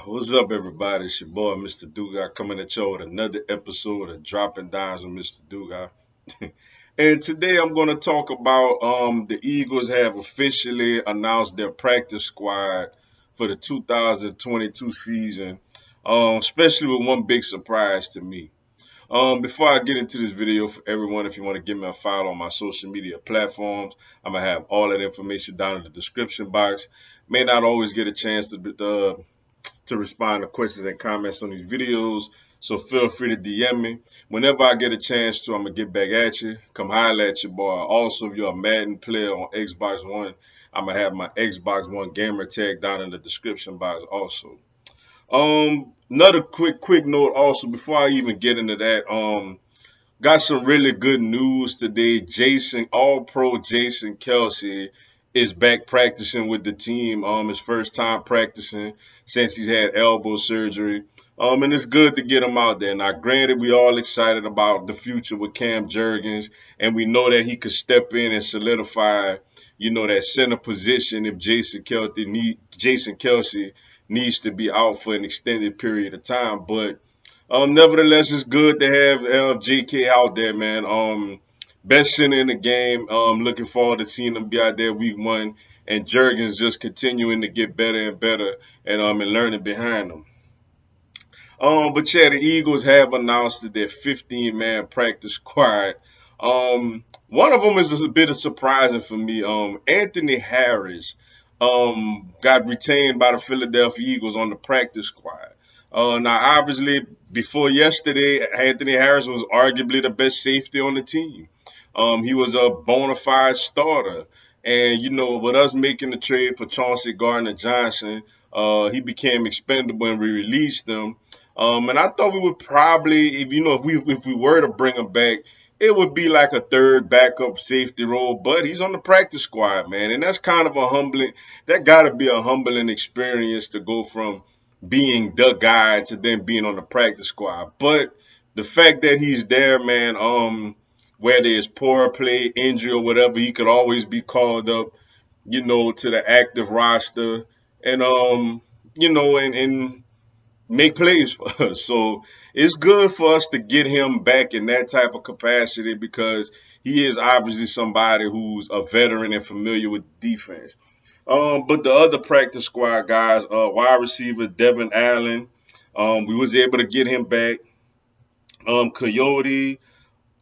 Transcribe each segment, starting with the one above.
What's up, everybody? It's your boy, Mr. Duga, coming at you with another episode of Dropping Dimes with Mr. Duga. And today I'm going to talk about the Eagles have officially announced their practice squad for the 2022 season, especially with one big surprise to me. Before I get into this video, for everyone, if you want to give me a follow on my social media platforms, I'm gonna have all that information down in the description box. May not always get a chance to respond to questions and comments on these videos. So feel free to DM me. Whenever I get a chance to, I'm gonna get back at you. Come holler at your boy. Also, if you're a Madden player on Xbox One, I'm gonna have my Xbox One gamer tag down in the description box also. Another quick note also before I even get into that. Got some really good news today. All Pro Jason Kelce is back practicing with the team. His first time practicing since he's had elbow surgery. And it's good to get him out there. Now, granted, we all excited about the future with Cam Jurgens, and we know that he could step in and solidify, that center position if Jason Kelce needs to be out for an extended period of time. But nevertheless, it's good to have JK out there, man. Best center in the game. Looking forward to seeing him be out there week one, and Jurgens just continuing to get better and better, and learning behind him. But yeah, the Eagles have announced that their 15-man practice squad. One of them is a bit of surprising for me. Anthony Harris got retained by the Philadelphia Eagles on the practice squad. Now, obviously, before yesterday, Anthony Harris was arguably the best safety on the team. He was a bona fide starter. And, with us making the trade for Chauncey Gardner Johnson, he became expendable and we released him. And I thought we would probably, if we were to bring him back, it would be like a third backup safety role. But he's on the practice squad, man, and that's kind of a humbling. That got to be a humbling experience to go from being the guy to then being on the practice squad. But the fact that he's there, man, whether it's poor play, injury, or whatever, he could always be called up, to the active roster, and and make plays for us. So it's good for us to get him back in that type of capacity because he is obviously somebody who's a veteran and familiar with defense. But the other practice squad guys, wide receiver Devin Allen, we was able to get him back. Coyote,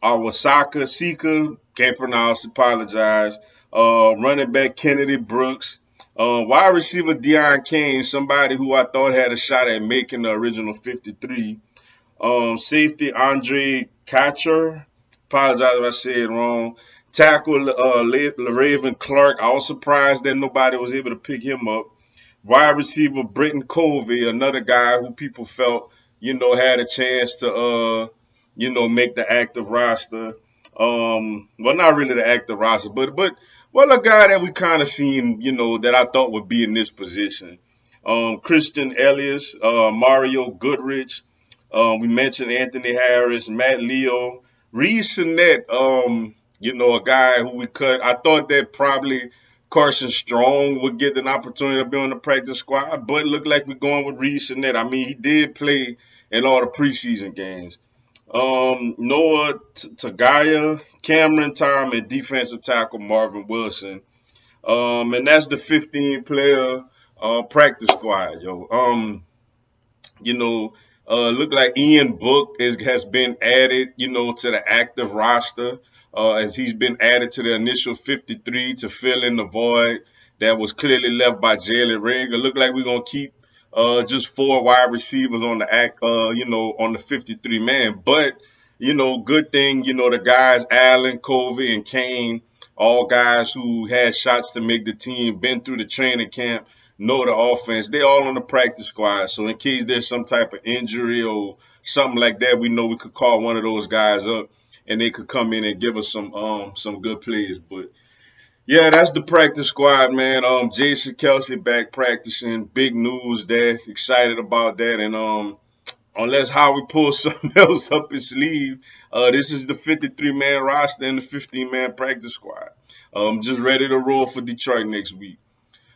Awasaka, Sika, can't pronounce, apologize. Running back Kennedy Brooks. Wide receiver Deion Kane, somebody who I thought had a shot at making the original 53. Safety Andre Catcher, apologize if I said it wrong. Tackle Raven Clark. I was surprised that nobody was able to pick him up. Wide receiver Britton Covey, another guy who people felt, had a chance to, make the active roster. Well, not really the active roster, but well, a guy that we kind of seen, that I thought would be in this position. Christian Elias, Mario Goodrich. We mentioned Anthony Harris, Matt Leo, Reed Sinnett, a guy who we cut. I thought that probably Carson Strong would get an opportunity to be on the practice squad, but it looked like we're going with Reed Sinnett. I mean, he did play in all the preseason games. Noah Tagaya, Cameron Tom, and defensive tackle Marvin Wilson. And that's the 15-player practice squad, yo. Look like Ian Book has been added, to the active roster as he's been added to the initial 53 to fill in the void that was clearly left by Jalen Rigg. It look like we're gonna keep just four wide receivers on the on the 53 man. But good thing, the guys Allen, Covey, and Kane, all guys who had shots to make the team, been through the training camp, know the offense. They all on the practice squad. So in case there's some type of injury or something like that, we know we could call one of those guys up and they could come in and give us some good plays. But yeah, that's the practice squad, man. Jason Kelce back practicing. Big news there. Excited about that. And unless Howie pulls something else up his sleeve, this is the 53-man roster and the 15-man practice squad. Just ready to roll for Detroit next week.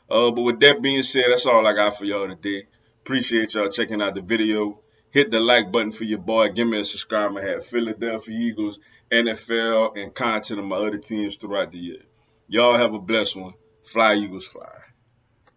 But with that being said, that's all I got for y'all today. Appreciate y'all checking out the video. Hit the like button for your boy. Give me a subscribe. I have Philadelphia Eagles, NFL, and content of my other teams throughout the year. Y'all have a blessed one. Fly Eagles, fly.